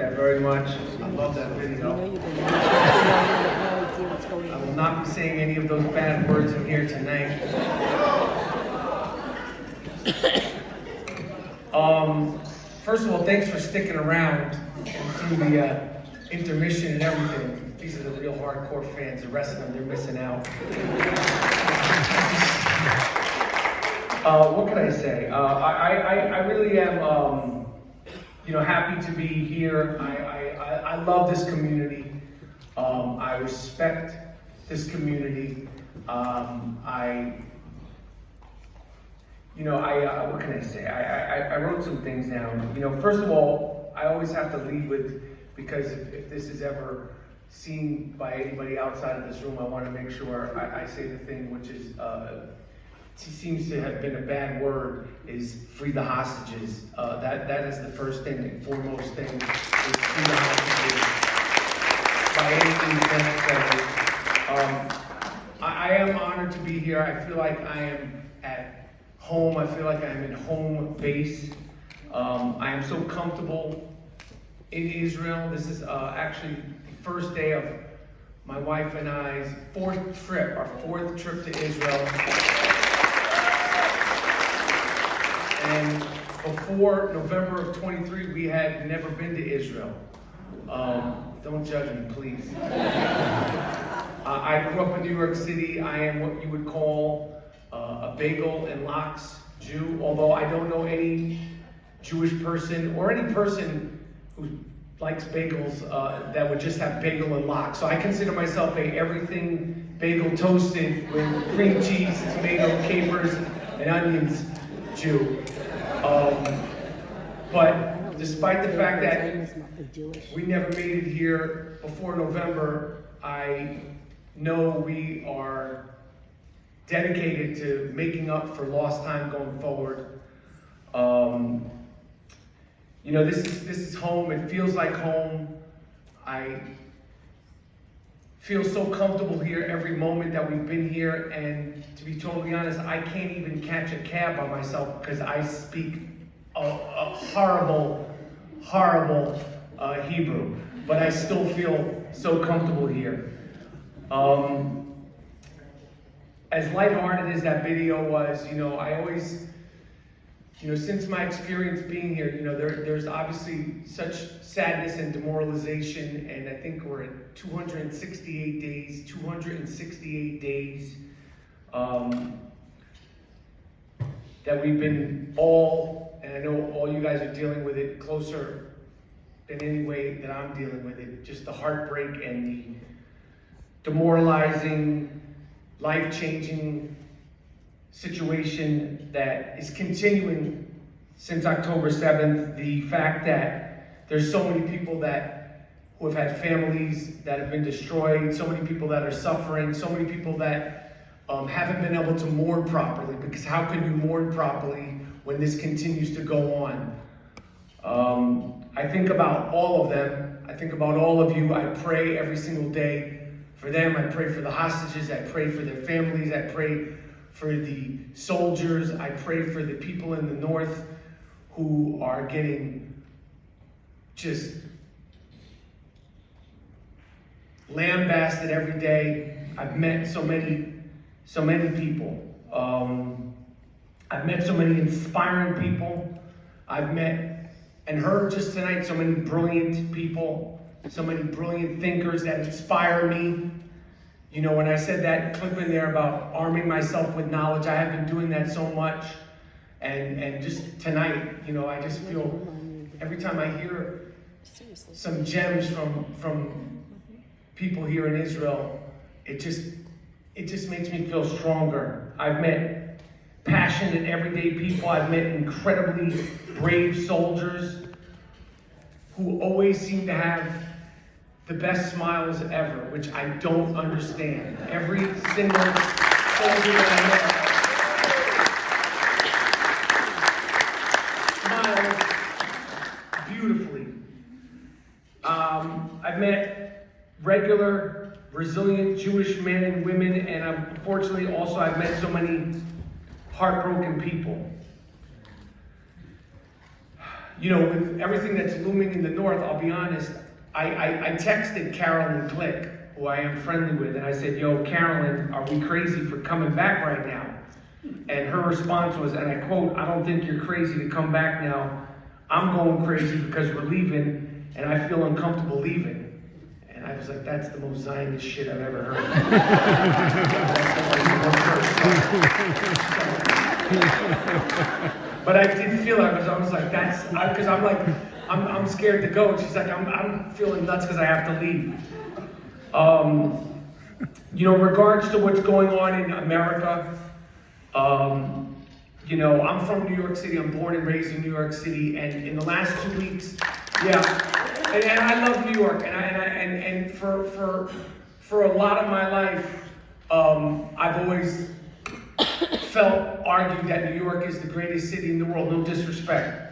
that very much. I love that video. I will not be saying any of those bad words in here tonight. First of all, thanks for sticking around through the intermission and everything. These are the real hardcore fans. The rest of them, they're missing out. What can I say? I really am, happy to be here. I love this community. I respect this community. What can I say? I wrote some things down. First of all, I always have to lead with, because if this is ever seen by anybody outside of this room, I want to make sure I say the thing which is, seems to have been a bad word, is free the hostages. That is the first thing and foremost thing, is free the hostages by any means necessary. I am honored to be here. I feel like I am at home. I feel like I'm in home base. I am so comfortable in Israel. This is actually the first day of my wife and I's our fourth trip to Israel. And before November of 23, we had never been to Israel. Don't judge me, please. I grew up in New York City. I am what you would call a bagel and lox Jew, although I don't know any Jewish person or any person who likes bagels that would just have bagel and lox. So I consider myself a everything bagel toasted with cream cheese, tomato, capers, and onions Jew. But despite the fact that we never made it here before November, I know we are dedicated to making up for lost time going forward. This is home. It feels like home. I feel so comfortable here every moment that we've been here, and to be totally honest, I can't even catch a cab by myself because I speak a horrible Hebrew, but I still feel so comfortable here. As lighthearted as that video was, I always, since my experience being here, there's obviously such sadness and demoralization, and I think we're at 268 days that we've been all, and I know all you guys are dealing with it closer than any way that I'm dealing with it, just the heartbreak and the demoralizing, life-changing situation that is continuing since October 7th. The fact that there's so many people who have had families that have been destroyed, so many people that are suffering, so many people that haven't been able to mourn properly, because how can you mourn properly when this continues to go on? I think about all of them. I think about all of you. I pray every single day for them. I pray for the hostages. I pray for their families. I pray for the soldiers. I pray for the people in the north who are getting just lambasted every day. I've met so many people. I've met so many inspiring people. I've met and heard just tonight so many brilliant people, so many brilliant thinkers that inspire me. When I said that clip in there about arming myself with knowledge, I have been doing that so much. And just tonight, I just feel every time I hear some gems from people here in Israel, it just makes me feel stronger. I've met passionate, everyday people. I've met incredibly brave soldiers who always seem to have the best smiles ever, which I don't understand. Every single soldier that I met smiles beautifully. I've met regular, resilient Jewish men and women, and unfortunately also I've met so many heartbroken people. you know, with everything that's looming in the north, I'll be honest, I texted Carolyn Glick, who I am friendly with, and I said, yo, Carolyn, are we crazy for coming back right now? And her response was, and I quote, I don't think you're crazy to come back now. I'm going crazy because we're leaving, and I feel uncomfortable leaving. And I was like, that's the most Zionist shit I've ever heard. But I did feel I was like, that's, because I'm like, I'm scared to go. She's like, I'm feeling nuts because I have to leave. You know, in regards to what's going on in America, you know, I'm from New York City. I'm born and raised in New York City, and in the last 2 weeks, yeah, and I love New York, and for a lot of my life, I've always argued that New York is the greatest city in the world. No disrespect.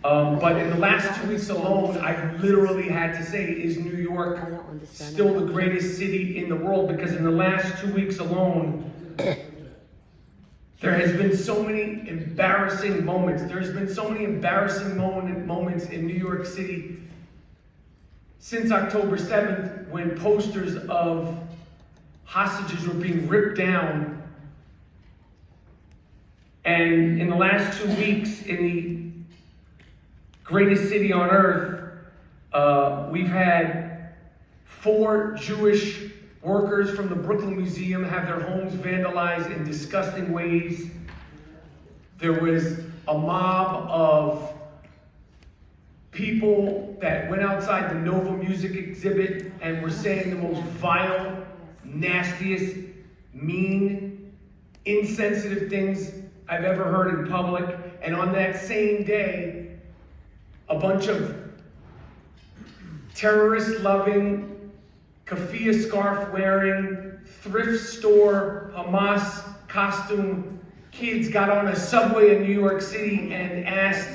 But in the last 2 weeks alone, I literally had to say, is New York still the greatest city in the world? Because in the last 2 weeks alone, there has been so many embarrassing moments. There's been so many embarrassing moments in New York City since October 7th, when posters of hostages were being ripped down. And in the last 2 weeks, in the greatest city on earth, we've had 4 Jewish workers from the Brooklyn Museum have their homes vandalized in disgusting ways. There was a mob of people that went outside the Nova Music exhibit and were saying the most vile, nastiest, mean, insensitive things I've ever heard in public. And on that same day, a bunch of terrorist-loving, keffiyeh scarf-wearing, thrift store, Hamas costume kids got on a subway in New York City and asked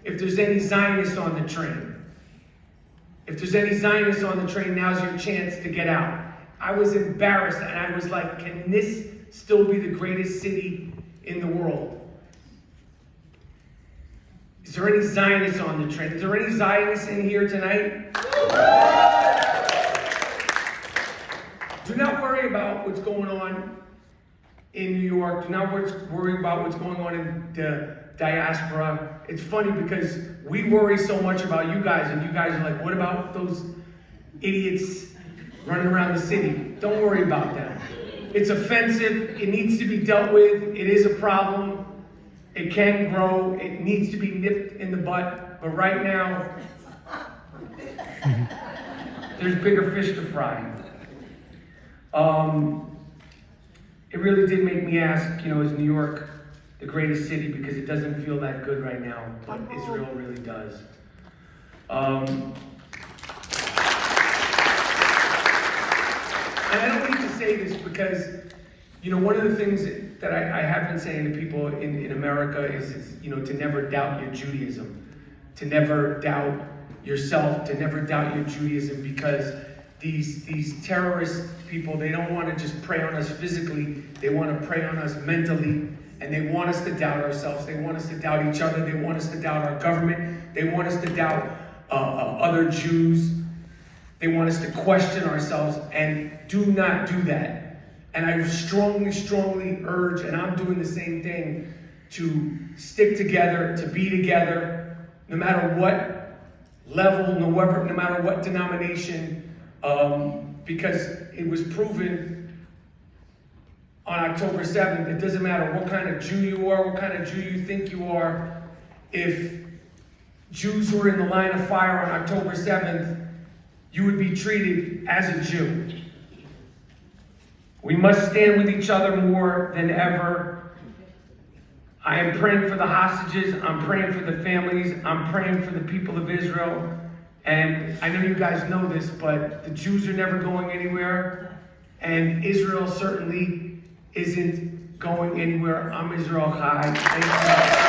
if there's any Zionists on the train. If there's any Zionists on the train, now's your chance to get out. I was embarrassed, and I was like, can this still be the greatest city in the world? Is there any Zionists on the train? Is there any Zionists in here tonight? Do not worry about what's going on in New York. Do not worry about what's going on in the diaspora. It's funny because we worry so much about you guys, and you guys are like, what about those idiots running around the city? Don't worry about them. It's offensive. It needs to be dealt with. It is a problem. It can grow. It needs to be nipped in the butt. But right now, there's bigger fish to fry. It really did make me ask, you know, is New York the greatest city? Because it doesn't feel that good right now, but Israel really does. And I don't need to say this because, you know, one of the things that I have been saying to people in America is, you know, to never doubt your Judaism, to never doubt yourself, to never doubt your Judaism, because these terrorist people, they don't want to just prey on us physically, they want to prey on us mentally, and they want us to doubt ourselves, they want us to doubt each other, they want us to doubt our government, they want us to doubt other Jews, they want us to question ourselves, and do not do that. And I strongly, strongly urge, and I'm doing the same thing, to stick together, to be together, no matter what level, no matter what denomination, because it was proven on October 7th, it doesn't matter what kind of Jew you are, what kind of Jew you think you are. If Jews were in the line of fire on October 7th, you would be treated as a Jew. We must stand with each other more than ever. I am praying for the hostages. I'm praying for the families. I'm praying for the people of Israel. And I know you guys know this, but the Jews are never going anywhere. And Israel certainly isn't going anywhere. Am Israel Chai. Thank you.